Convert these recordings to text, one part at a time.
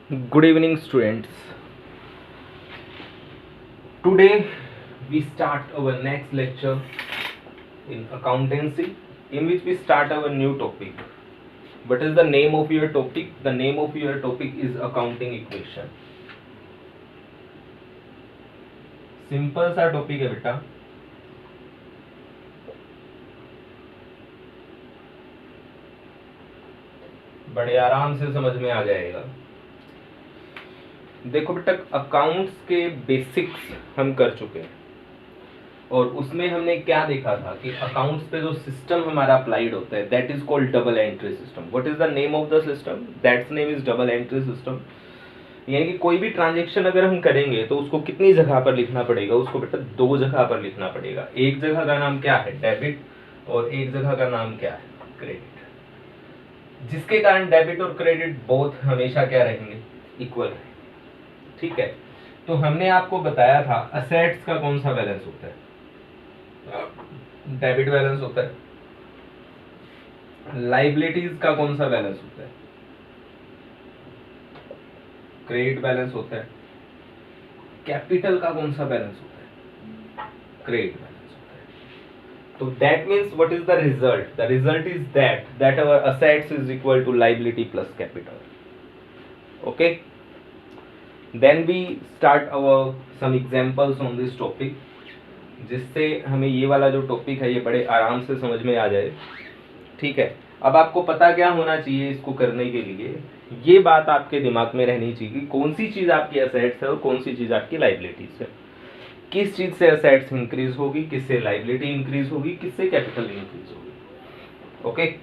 Good evening, students. Today we start our next lecture in accountancy, in which we start our new topic. What is the name of your topic? The name of your topic is accounting equation. Simple सा topic है बेटा. बड़े आराम से समझ में आ जाएगा. देखो बेटा, अकाउंट्स के बेसिक्स हम कर चुके हैं और उसमें हमने क्या देखा था कि अकाउंट्स पे जो सिस्टम हमारा अप्लाइड होता है that is called double entry system. What is the name of the system? That's name is double entry system. यानी कि कोई भी ट्रांजैक्शन अगर हम करेंगे तो उसको कितनी जगह पर लिखना पड़ेगा? उसको बेटा दो जगह पर लिखना पड़ेगा. एक जगह का नाम क्या है? डेबिट. और एक जगह का नाम क्या है? क्रेडिट. जिसके कारण डेबिट और क्रेडिट बोथ हमेशा क्या रहेंगे? इक्वल रहेंगे. ठीक है. तो हमने आपको बताया था असेट्स का कौन सा बैलेंस होता है? डेबिट बैलेंस होता है. लाइबिलिटीज का कौन सा बैलेंस होता है? क्रेडिट बैलेंस होता है. कैपिटल का कौन सा बैलेंस होता है? क्रेडिट बैलेंस होता है. तो that means what is the result? The result is that our assets is equal to liability plus capital. Okay. Then we start our some examples on this topic, जिससे हमें ये वाला जो टॉपिक है ये बड़े आराम से समझ में आ जाए. ठीक है. अब आपको पता क्या होना चाहिए इसको करने के लिए? ये बात आपके दिमाग में रहनी चाहिए कि कौन सी चीज आपकी असेट्स है और कौन सी चीज आपकी लाइबिलिटीज है. किस चीज से असेट्स इंक्रीज होगी, किससे लाइबिलिटी इंक्रीज होगी, किससे कैपिटल इंक्रीज होगी. ओके.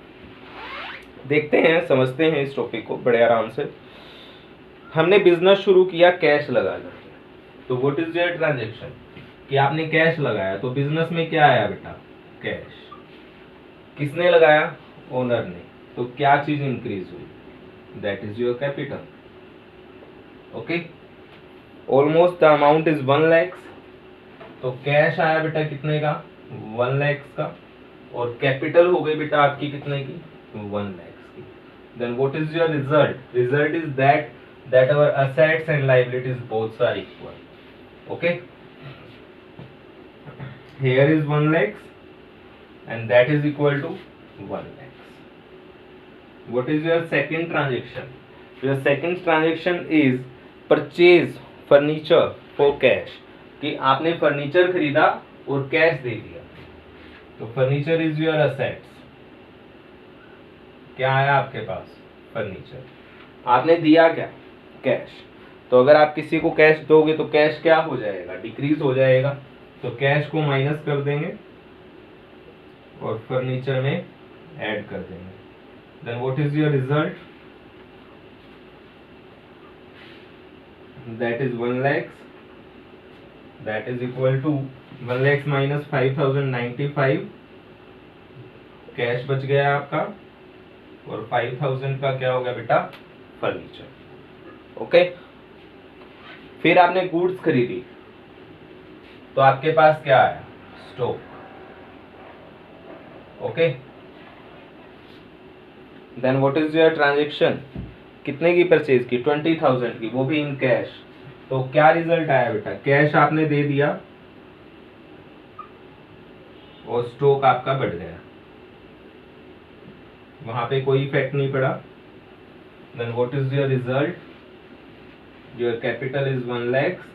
देखते हैं, समझते हैं इस टॉपिक को बड़े आराम से. हमने बिजनेस शुरू किया कैश लगा कर. तो व्हाट इज योर ट्रांजेक्शन? कि आपने कैश लगाया तो बिजनेस में क्या आया बेटा? कैश. किसने लगाया? ओनर ने. तो क्या चीज इंक्रीज हुई? That is your capital. Okay. Almost the amount is 1 lakh. तो कैश आया बेटा कितने का? 1 लाख का. और कैपिटल हो गई बेटा आपकी कितने की? 1 लाख की. Then what is your result? Result is that our assets and liabilities both are equal. Okay. Here is 1 lakhs and that is equal to 1 lakhs. What is your second transaction? Your second transaction is purchase furniture for cash. कि आपने furniture खरीदा और cash दे दिया. तो furniture is your assets. क्या आया आपके पास? Furniture. आपने दिया क्या? कैश. तो अगर आप किसी को कैश दोगे तो कैश क्या हो जाएगा? डिक्रीज हो जाएगा. तो कैश को माइनस कर देंगे और फर्नीचर में ऐड कर देंगे. Then what is your result? That is 1 lakhs. That is equal to 1 lakhs minus 5095. Cash बच गया आपका और 5000 का क्या हो गया बेटा? फर्नीचर. ओके. फिर आपने गुड्स खरीदी तो आपके पास क्या आया? Stock. Okay. Then what is your transaction? कितने की परचेज की? 20,000 की, वो भी इन कैश. तो क्या रिजल्ट आया बेटा? कैश आपने दे दिया और स्टॉक आपका बढ़ गया. वहां पे कोई इफेक्ट नहीं पड़ा. Then what is your result? Your capital is 1 lakhs.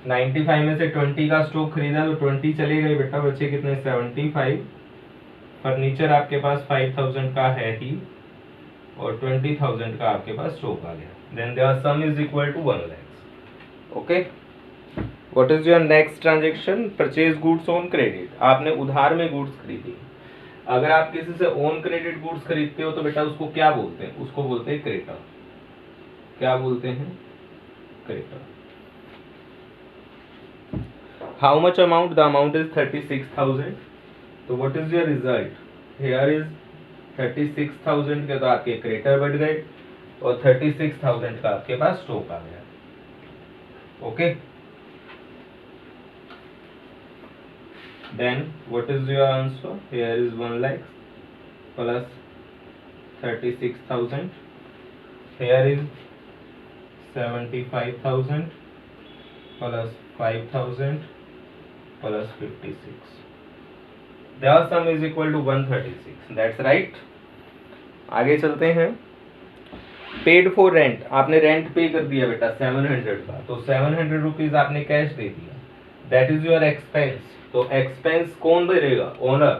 95 में से 20 का स्टॉक खरीदा तो 20 चले गए बेटा, बचे कितने? 75. फर्नीचर आपके पास 5000 का है ही और 20,000 का आपके पास स्टॉक आ गया. Then their sum is equal to 1 lakhs. Okay. What is your next transaction? Purchase goods on credit. आपने उधार में गुड्स खरीदी. अगर आप किसी से ऑन क्रेडिट गुड्स खरीदते हो तो बेटा उसको क्या बोलते हैं? उसको बोलते हैं क्रेडिटर. क्या बोलते हैं? Creditor. How much amount? The amount is 36,000. तो what is your result? Here is 36,000 के तो आपके क्रेडिटर बढ़ गए और 36,000 का आपके पास स्टॉक आ गया. Okay. Then what is your answer? Here is 1 lakh plus 36,000. Here is 75,000 plus 5,000 plus 56. Their sum is equal to 136. That's right. आगे चलते हैं. पेड फॉर रेंट, आपने रेंट पे कर दिया बेटा 700 का, तो 700 रुपीज आपने कैश दे दिया. That is your expense. तो एक्सपेंस कौन भरेगा? ओनर.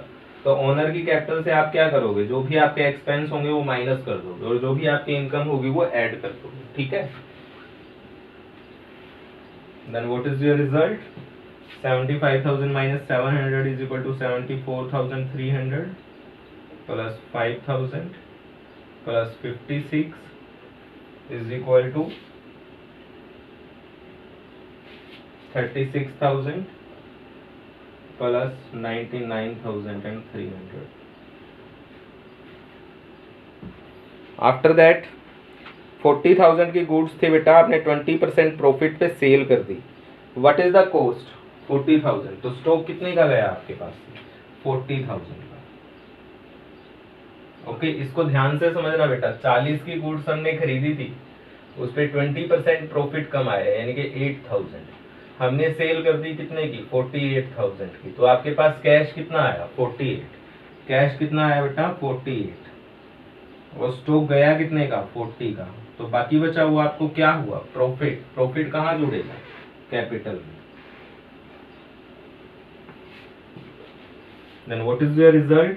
तो ओनर की कैपिटल से आप क्या करोगे? जो भी आपके एक्सपेंस होंगे वो माइनस कर दोगे और जो भी आपकी इनकम होगी वो ऐड कर दोगे. ठीक है. Then what is your result? 75,000 minus 700 is equal to 74,300 plus 5,000 plus 56 is equal to 36,000 plus 99,300. After that 40,000 की गुड्स थी बेटा, आपने 20% प्रॉफिट पे सेल कर दी. What is the cost? 40,000. तो स्टॉक कितने का गया आपके पास? 40,000 का. ओके, इसको ध्यान से समझना बेटा. 40 की गुड्स हमने खरीदी थी, उस पे 20% प्रॉफिट कमाया, यानी कि 8,000. हमने सेल कर दी कितने की? 48,000 की. तो आपके पास कैश कितना आया? 48. कैश कितना आया बेटा? 48. और स्टॉक गया कितने का? 40 का. तो बाकी बचा हुआ आपको क्या हुआ? प्रॉफिट. प्रॉफिट कहाँ जुड़ेगा? कैपिटल में. Then what is your result?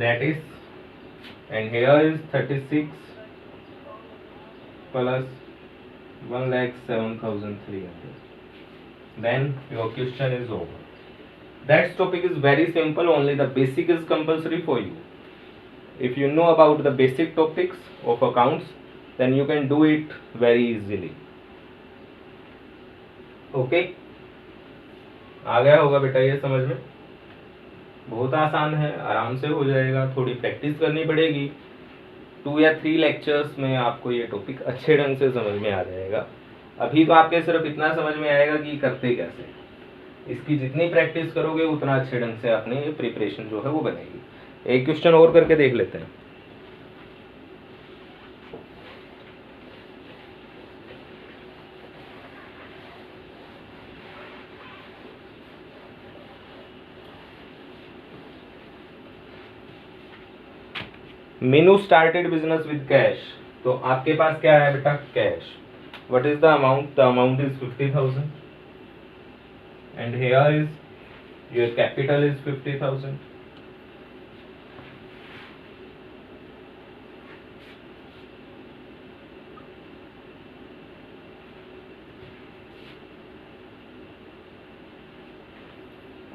That is, and here is 36 plus 1,07,300. Then your question is over. That topic is very simple. Only the basic is compulsory for you. If you know about the basic topics of accounts, then you can do it very easily. Okay? आ गया होगा बेटा ये समझ में? बहुत आसान है, आराम से हो जाएगा. थोड़ी प्रैक्टिस करनी पड़ेगी. 2 या 3 लेक्चर्स में आपको ये टॉपिक अच्छे ढंग से समझ में आ जाएगा. अभी तो आपके सिर्फ इतना समझ में आएगा कि करते कैसे. इसकी जितनी प्रैक्टिस करोगे उतना अच्छे ढंग से आपने ये प्रिपरेशन जो है वो बनेगी. एक क्वेश्चन और करके देख लेते हैं. Meenu started business with cash. तो आपके पास क्या है बेटा? Cash. What is the amount? The amount is 50,000 and here is your capital is 50,000.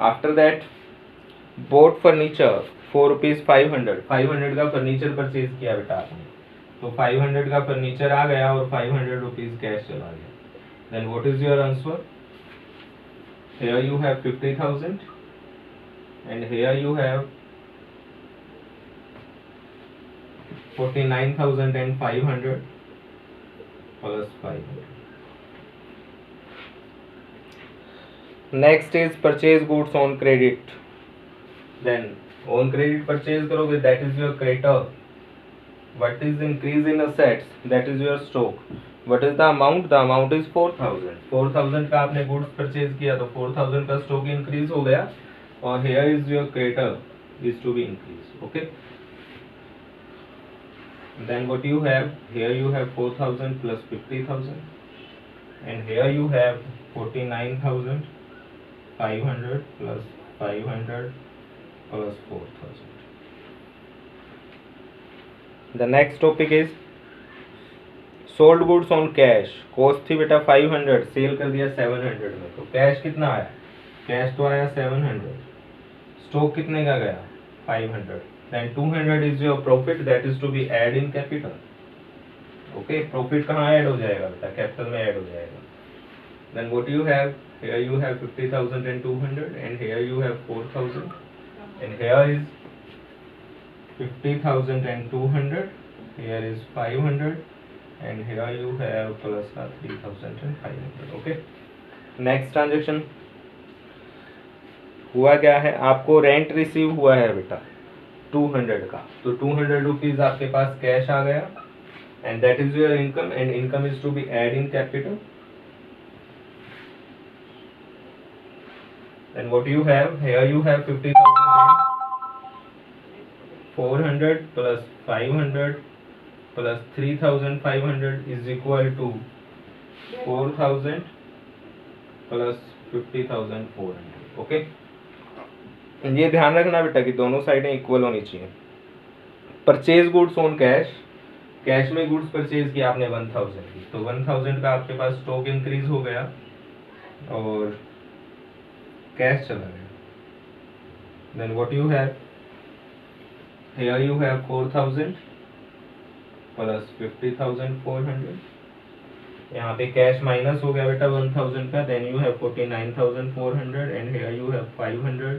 After that boat furniture for rupees 500. 500 का फर्नीचर परचेज किया बेटा आपने. तो 500 का फर्नीचर आ गया और 500 रुपीज कैश चला गया. Then what is your answer? Here you have 50,000 and here you have 49,500 plus 500. Next is purchase goods on credit. Then on credit purchase करोगे, that is your creditor. What is increase in assets? That is your stock. What is the amount? The amount is 4,000. 4,000 का आपने goods purchase किया तो 4,000 का stock increase हो गया और here is your creditor is to be increase. Okay. Then what you have? Here you have 4,000 plus 50,000 and here you have 49,500 plus 500 plus 4,000. The next topic is sold goods on cash. Cost थी बेटा 500, cell कर दिया 700 में. तो cash कितना आया? Cash तो आया 700. स्टॉक कितने का गया? 500. Then 200 is your profit that is to be add in capital. Okay, profit कहाँ ऐड हो जाएगा बेटा? कैपिटल में ऐड हो जाएगा. Then what you have? Here you have 50,000 and 200 and here you have 4,000 and here is 50,000 and 200. Here is 500 and here you have plus 3,500. Okay. Next transaction. हुआ क्या है, आपको रेंट रिसीव हुआ है बेटा 200 का, तो 200 रुपीज आपके पास कैश आ गया, and that is your income, and income is to be add in capital. And what you have here, you have 50,000 400 plus 500 plus 3,500 is equal to 4,000 plus 50,400. Okay, ये ध्यान रखना बेटा कि दोनों साइडें इक्वल होनी चाहिए. Purchase goods on cash, cash में गुड्स परचेज किया आपने 1,000 की, तो 1,000 का आपके पास स्टॉक इंक्रीज हो गया और कैश चला गया. Then what you have here, you have 4,000 plus 50,400. यहाँ पे कैश माइनस हो गया बेटा 1,000 का, then you have 49,400 and here you have 500,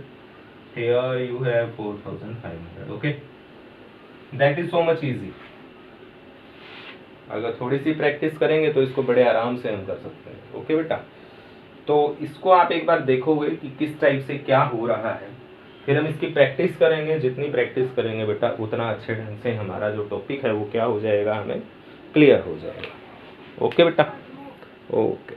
here you have 4,500. Okay, that is so much easy. अगर थोड़ी सी प्रैक्टिस करेंगे तो इसको बड़े आराम से हम कर सकते हैं. ओके बेटा, तो इसको आप एक बार देखोगे कि किस टाइप से क्या हो रहा है, फिर हम इसकी प्रैक्टिस करेंगे. जितनी प्रैक्टिस करेंगे बेटा उतना अच्छे ढंग से हमारा जो टॉपिक है वो क्या हो जाएगा, हमें क्लियर हो जाएगा. ओके बेटा, ओके.